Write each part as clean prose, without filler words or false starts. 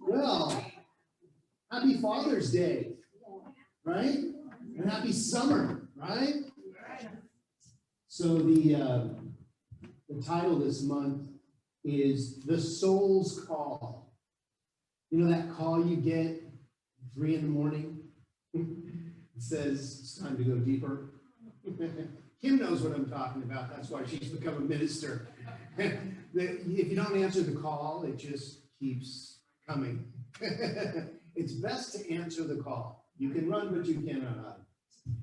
Well, happy Father's Day, right? And happy summer, right? So the title this month is The Soul's Call. You know that call you get 3 in the morning? It says it's time to go deeper. Kim knows what I'm talking about. That's why she's become a minister. If you don't answer the call, it just keeps coming. It's best to answer the call. You can run, but you cannot hide.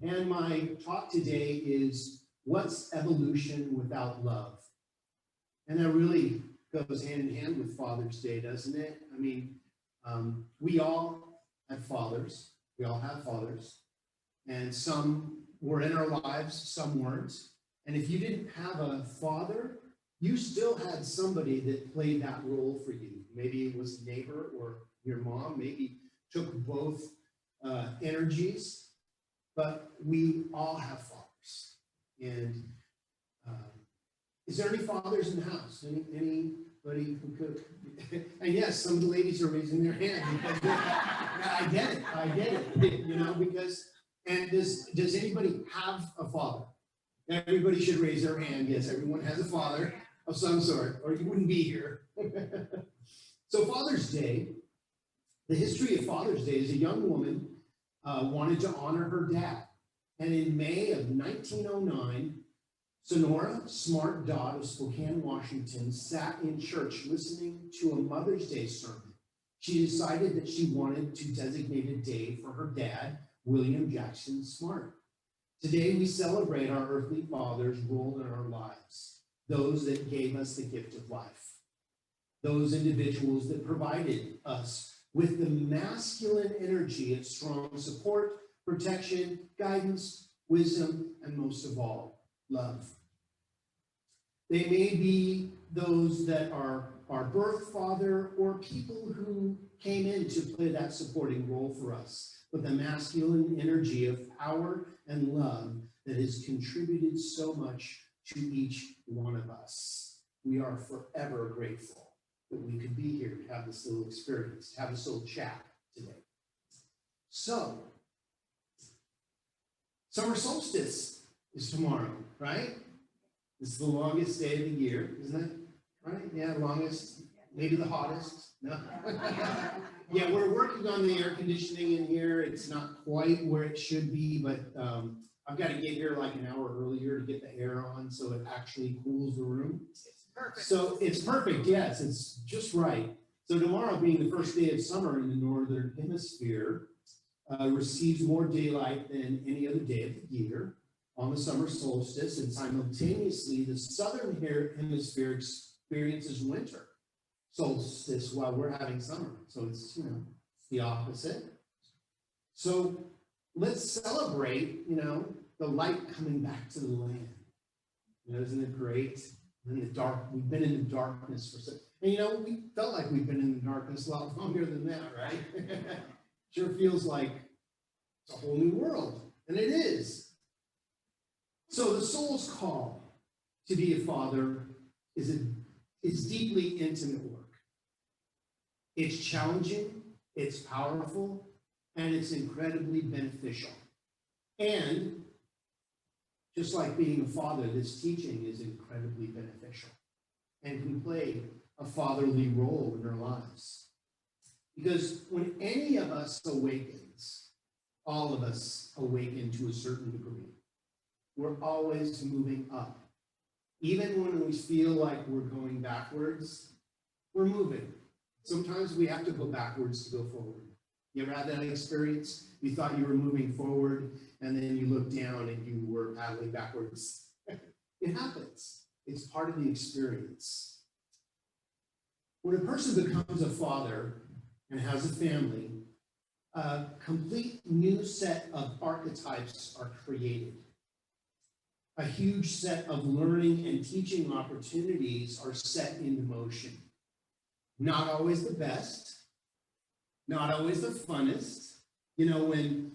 And my talk today is what's evolution without love? And that really goes hand in hand with Father's Day, doesn't it? I mean, we all have fathers. We all have fathers. And some were in our lives, some weren't. And if you didn't have a father, you still had somebody that played that role for you. Maybe it was a neighbor or your mom, maybe took both energies, but we all have fathers. And is there any fathers in the house? Anybody who could? And yes, some of the ladies are raising their hand because I get it, you know, because, and does anybody have a father? Everybody should raise their hand. Yes, everyone has a father of some sort, or you wouldn't be here. So Father's Day, the history of Father's Day is a young woman wanted to honor her dad. And in May of 1909, Sonora Smart Dodd of Spokane, Washington, sat in church listening to a Mother's Day sermon. She decided that she wanted to designate a day for her dad, William Jackson Smart. Today, we celebrate our earthly father's role in our lives, those that gave us the gift of life, those individuals that provided us with the masculine energy of strong support, protection, guidance, wisdom, and most of all, love. They may be those that are our birth father or people who came in to play that supporting role for us, with the masculine energy of power and love that has contributed so much to each one of us. We are forever grateful that we could be here to have this little experience, to have this little chat today. So, summer solstice is tomorrow, right? This is the longest day of the year, isn't it? Right? Yeah, longest, maybe the hottest. No. Yeah, we're working on the air conditioning in here. It's not quite where it should be, but I've got to get here like an hour earlier to get the air on so it actually cools the room. Perfect. So it's perfect, yes, it's just right. So tomorrow being the first day of summer in the northern hemisphere, receives more daylight than any other day of the year on the summer solstice, and simultaneously the southern hemisphere experiences winter solstice while we're having summer. So it's, you know, the opposite. So let's celebrate, you know, the light coming back to the land. You know, isn't it great? In the dark, we've been in the darkness for so, and you know, we felt like we've been in the darkness a lot longer than that, right? Sure feels like it's a whole new world, and it is. So the soul's call to be a father is deeply intimate work. It's challenging, it's powerful, and it's incredibly beneficial. And just like being a father, this teaching is incredibly beneficial and can play a fatherly role in our lives. Because when any of us awakens, all of us awaken to a certain degree. We're always moving up. Even when we feel like we're going backwards, we're moving. Sometimes we have to go backwards to go forward. You ever had that experience? You thought you were moving forward, and then you looked down and you were paddling backwards. It happens. It's part of the experience. When a person becomes a father and has a family, a complete new set of archetypes are created. A huge set of learning and teaching opportunities are set into motion. Not always the best, not always the funnest. You know, when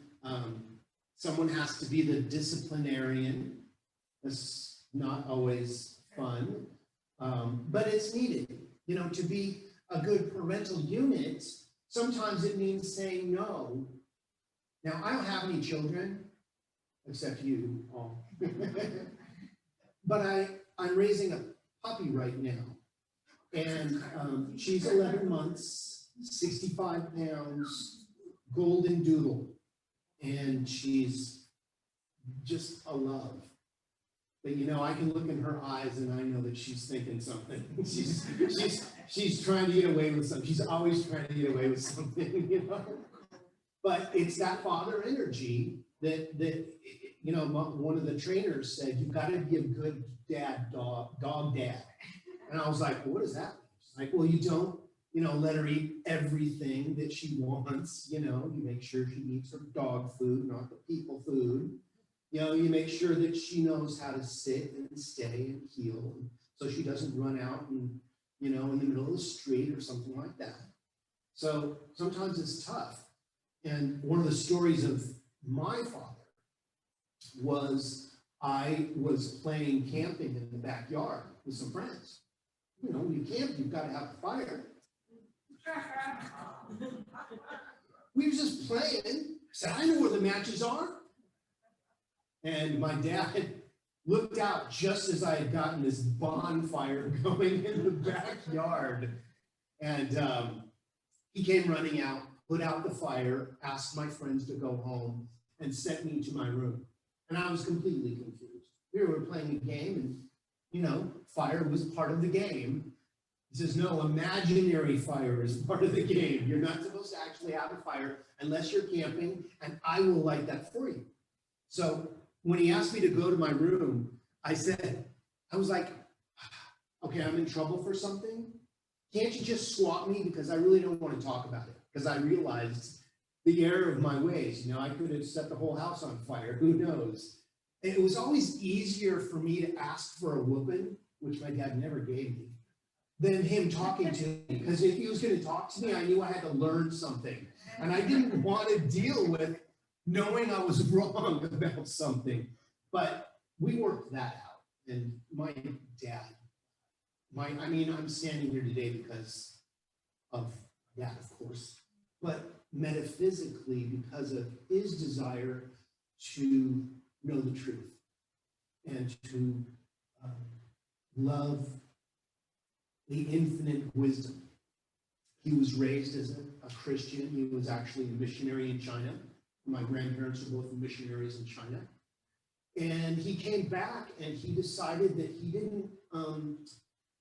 someone has to be the disciplinarian, it's not always fun, but it's needed. You know, to be a good parental unit, Sometimes it means saying no. Now, I don't have any children, except you all. But I'm raising a puppy right now. And she's 11 months, 65 pounds, golden doodle. And she's just a love. But I can look in her eyes and I know that she's thinking something. She's trying to get away with something. She's always trying to get away with something, But it's that father energy that one of the trainers said, you've got to be a good dog dad. And I was like, well, what does that mean? She's like, well, you don't, let her eat everything that she wants. You make sure she eats her dog food, not the people food. You make sure that she knows how to sit and stay and heal, so she doesn't run out and, in the middle of the street or something like that. So sometimes it's tough. And one of the stories of my father was I was playing camping in the backyard with some friends. When you camp, you've got to have a fire. We were just playing. I said, I know where the matches are. And my dad looked out just as I had gotten this bonfire going in the backyard. And he came running out, put out the fire, asked my friends to go home, and sent me to my room. And I was completely confused. We were playing a game, and, fire was part of the game. He says, no, imaginary fire is part of the game. You're not supposed to actually have a fire unless you're camping, and I will light that for you. So when he asked me to go to my room, I was like, okay, I'm in trouble for something. Can't you just swap me? Because I really don't want to talk about it. Because I realized the error of my ways. I could have set the whole house on fire. Who knows? And it was always easier for me to ask for a whooping, which my dad never gave me, than him talking to me. Because if he was going to talk to me, I knew I had to learn something. And I didn't want to deal with knowing I was wrong about something. But we worked that out. And my dad, I'm standing here today because of that, of course, but metaphysically because of his desire to know the truth and to love the infinite wisdom. He was raised as a Christian. He was actually a missionary in China. My grandparents were both missionaries in China. And he came back and he decided that he didn't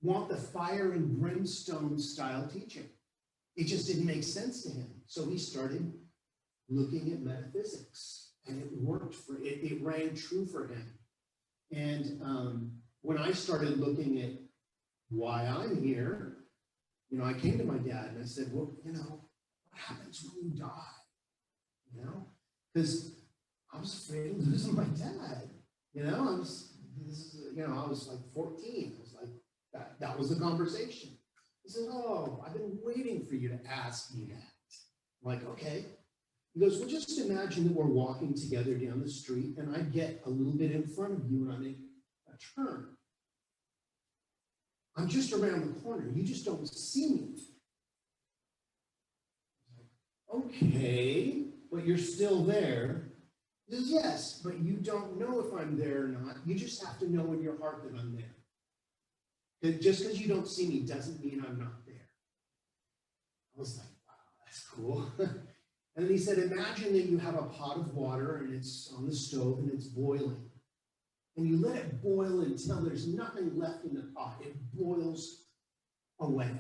want the fire and brimstone style teaching. It just didn't make sense to him. So he started looking at metaphysics, and it worked for it. It rang true for him. And when I started looking at why I'm here, I came to my dad and I said, well, what happens when you die? Because I was afraid of losing my dad. I was like 14. I was like, that was the conversation. He said, oh, I've been waiting for you to ask me that. I'm like, okay. He goes, well, just imagine that we're walking together down the street and I get a little bit in front of you and I make a turn. I'm just around the corner. You just don't see me. Okay, but you're still there. He says, yes, but you don't know if I'm there or not. You just have to know in your heart that I'm there. Just because you don't see me doesn't mean I'm not there. I was like, wow, that's cool. And then he said, imagine that you have a pot of water and it's on the stove and it's boiling. And you let it boil until there's nothing left in the pot. It boils away.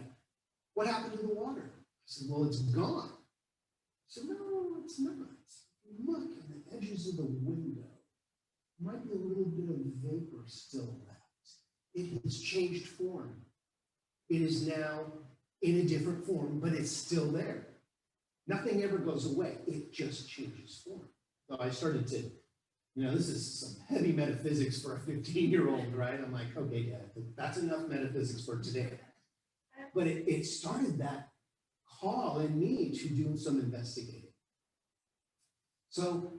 What happened to the water? I said, well, it's gone. I said, no, it's not. Look at the edges of the window. There might be a little bit of vapor still left. It has changed form. It is now in a different form, but it's still there. Nothing ever goes away. It just changes form. So I started to, this is some heavy metaphysics for a 15-year-old, right? I'm like, okay, yeah, that's enough metaphysics for today. But it started that call in me to do some investigating. So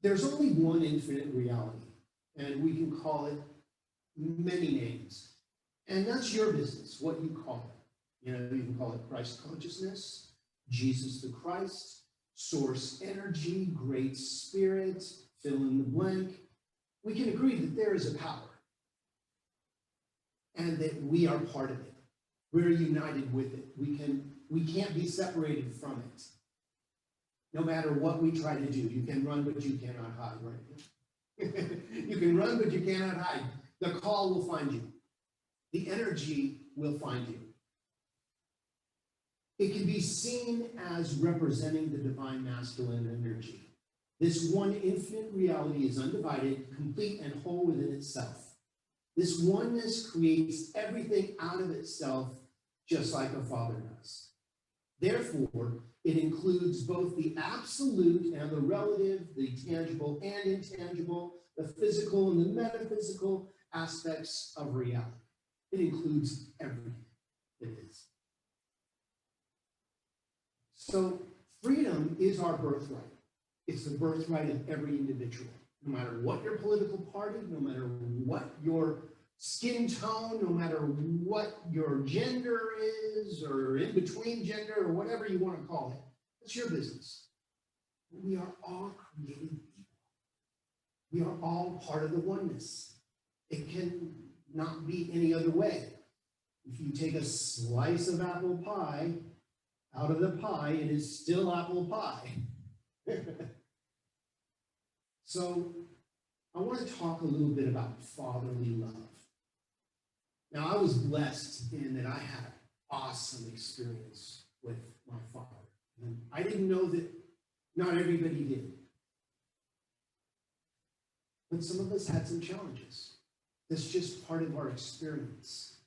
there's only one infinite reality, and we can call it many names. And that's your business, what you call it. You can call it Christ consciousness. Jesus the Christ, source energy, great spirit, fill in the blank. We can agree that there is a power and that we are part of it. We're united with it. We can't be separated from it. No matter what we try to do, you can run, but you cannot hide, right? You can run, but you cannot hide. The call will find you. The energy will find you. It can be seen as representing the divine masculine energy. This one infinite reality is undivided, complete, and whole within itself. This oneness creates everything out of itself, just like a father does. Therefore, it includes both the absolute and the relative, the tangible and intangible, the physical and the metaphysical aspects of reality. It includes everything it is. So freedom is our birthright. It's the birthright of every individual. No matter what your political party, no matter what your skin tone, no matter what your gender is, or in between gender, or whatever you want to call it, it's your business. We are all created people. We are all part of the oneness. It can not be any other way. If you take a slice of apple pie out of the pie, it is still apple pie. So I want to talk a little bit about fatherly love. Now, I was blessed in that I had an awesome experience with my father. And I didn't know that not everybody did. But some of us had some challenges. That's just part of our experience.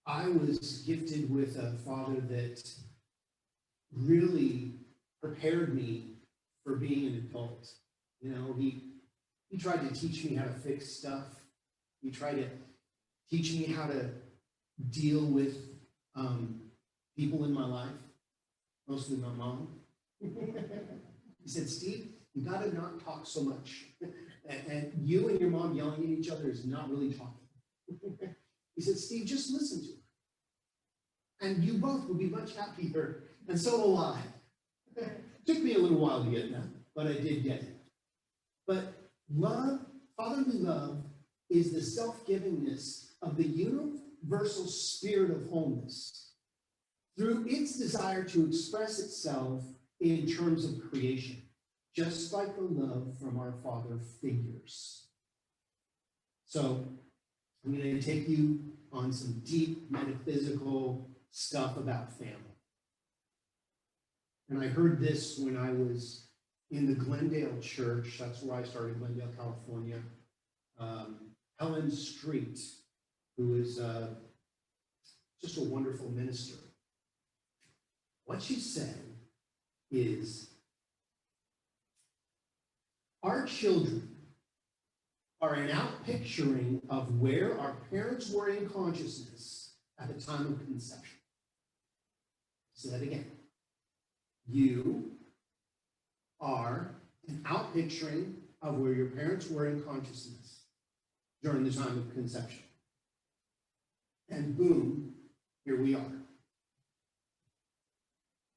I was gifted with a father that really prepared me for being an adult. You know, he tried to teach me how to fix stuff. He tried to teach me how to deal with people in my life, mostly my mom. He said, Steve, you got to not talk so much. And you and your mom yelling at each other is not really talking. He said, Steve, just listen to her. And you both will be much happier, and so will I. Took me a little while to get that, but I did get it. But love, fatherly love, is the self-givingness of the universal spirit of wholeness through its desire to express itself in terms of creation, just like the love from our father figures. So I'm going to take you on some deep metaphysical stuff about family. And I heard this when I was in the Glendale church. That's where I started, Glendale, California. Helen Street, who is just a wonderful minister. What she said is, our children are an outpicturing of where our parents were in consciousness at the time of conception. Say that again. You are an outpicturing of where your parents were in consciousness during the time of conception. And boom, here we are.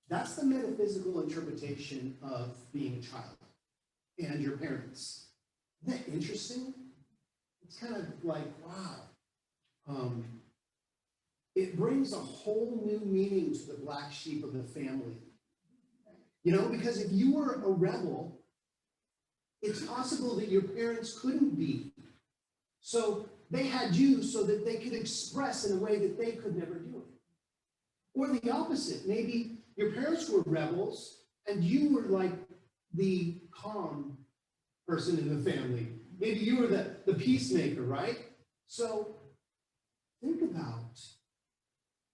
That's the metaphysical interpretation of being a child and your parents. Isn't that interesting? It's kind of like, wow. It brings a whole new meaning to the black sheep of the family. You know, because if you were a rebel, it's possible that your parents couldn't be. So they had you so that they could express in a way that they could never do it. Or the opposite. Maybe your parents were rebels and you were like the calm person in the family. Maybe you were the peacemaker, right? So think about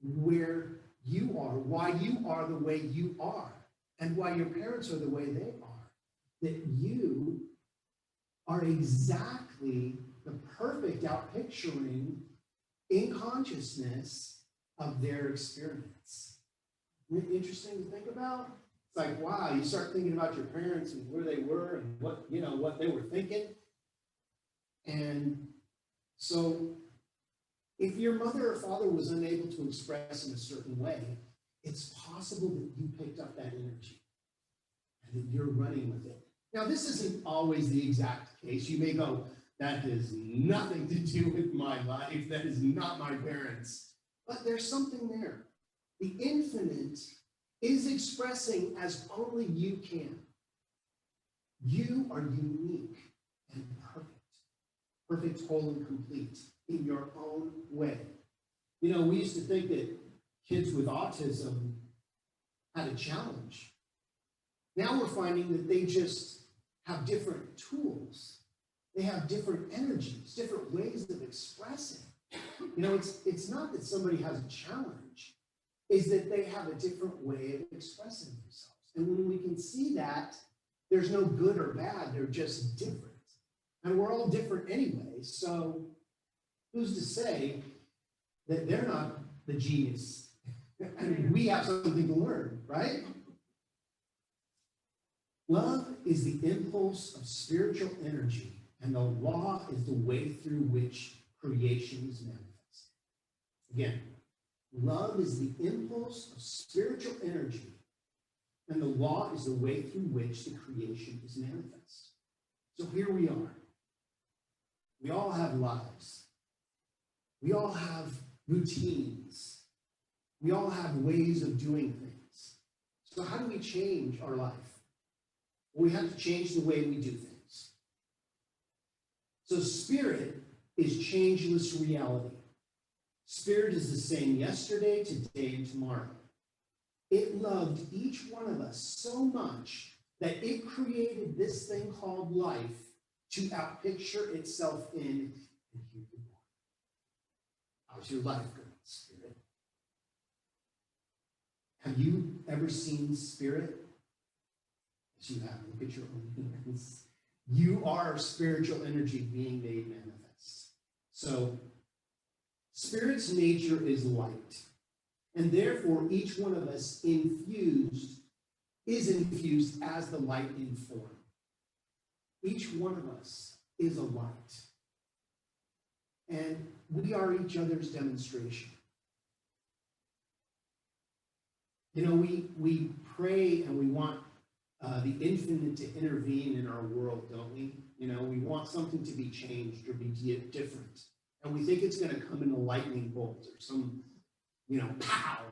where you are, why you are the way you are, and why your parents are the way they are. That you are exactly the perfect outpicturing in consciousness of their experience. Isn't it interesting to think about? It's like, wow, you start thinking about your parents and where they were and what they were thinking. And so if your mother or father was unable to express in a certain way, it's possible that you picked up that energy and that you're running with it. Now, this isn't always the exact case. You may go, that has nothing to do with my life. That is not my parents. But there's something there. The infinite is expressing as only you can. You are unique and perfect, whole, and complete in your own way. You know, we used to think that kids with autism had a challenge. Now we're finding that they just have different tools. They have different energies, different ways of expressing. You know, it's not that somebody has a challenge, is that they have a different way of expressing themselves. And when we can see that, there's no good or bad, they're just different. And we're all different anyway, so who's to say that they're not the genius? I mean, we have something to learn, right? Love is the impulse of spiritual energy, and the law is the way through which creation is manifested. Again, love is the impulse of spiritual energy, and the law is the way through which the creation is manifest. So here we are. We all have lives. We all have routines. We all have ways of doing things. So how do we change our life? Well, we have to change the way we do things. So spirit is changeless reality. Spirit is the same yesterday, today, and tomorrow. It loved each one of us so much that it created this thing called life to outpicture itself in, and here you are. How's your life going, Spirit? Have you ever seen Spirit? Yes, you have. Look at your own hands. You are spiritual energy being made manifest. So, Spirit's nature is light. And therefore, each one of us is infused as the light in form. Each one of us is a light. And we are each other's demonstration. You know, we pray and we want the infinite to intervene in our world, don't we? You know, we want something to be changed or be different. And we think it's going to come in a lightning bolt or some, you know, pow.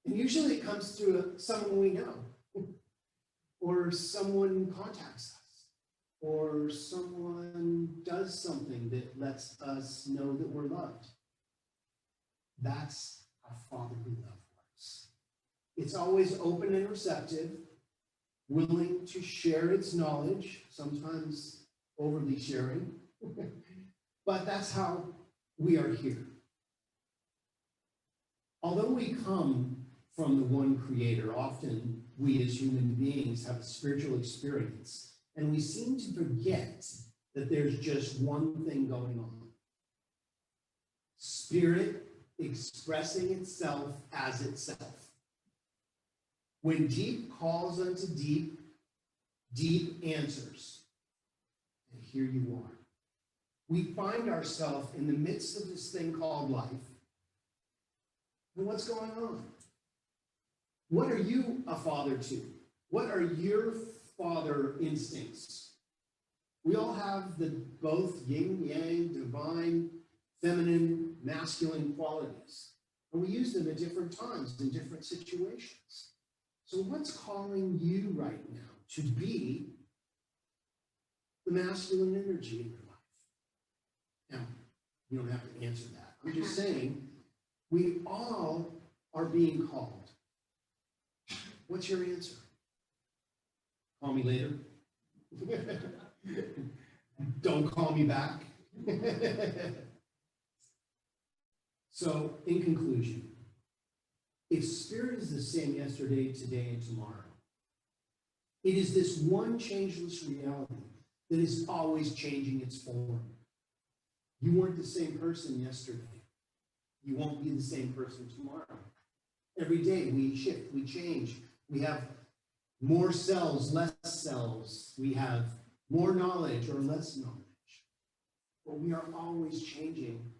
And usually it comes through someone we know, or someone contacts us, or someone does something that lets us know that we're loved. That's how fatherly love works. It's always open and receptive, willing to share its knowledge, sometimes overly sharing, but that's how we are here. Although we come from the one creator, often we as human beings have a spiritual experience, and we seem to forget that there's just one thing going on. Spirit expressing itself as itself. When deep calls unto deep, deep answers. And here you are. We find ourselves in the midst of this thing called life. And what's going on? What are you a father to? What are your father instincts? We all have both yin, yang, divine, feminine, masculine qualities. And we use them at different times in different situations. So what's calling you right now to be the masculine energy in your life? Now, you don't have to answer that. I'm just saying, we all are being called. What's your answer? Call me later. Don't call me back. So, in conclusion, if spirit is the same yesterday, today, and tomorrow, it is this one changeless reality that is always changing its form. You weren't the same person yesterday. You won't be the same person tomorrow. Every day we shift, we change. We have more cells, less cells. We have more knowledge or less knowledge. But we are always changing.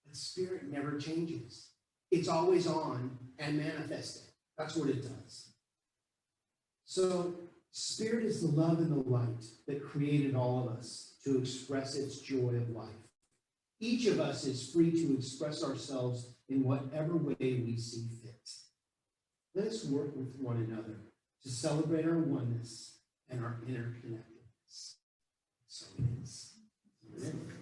The spirit never changes. It's always on and manifesting. That's what it does. So, Spirit is the love and the light that created all of us to express its joy of life. Each of us is free to express ourselves in whatever way we see fit. Let us work with one another to celebrate our oneness and our interconnectedness. So it is. Amen.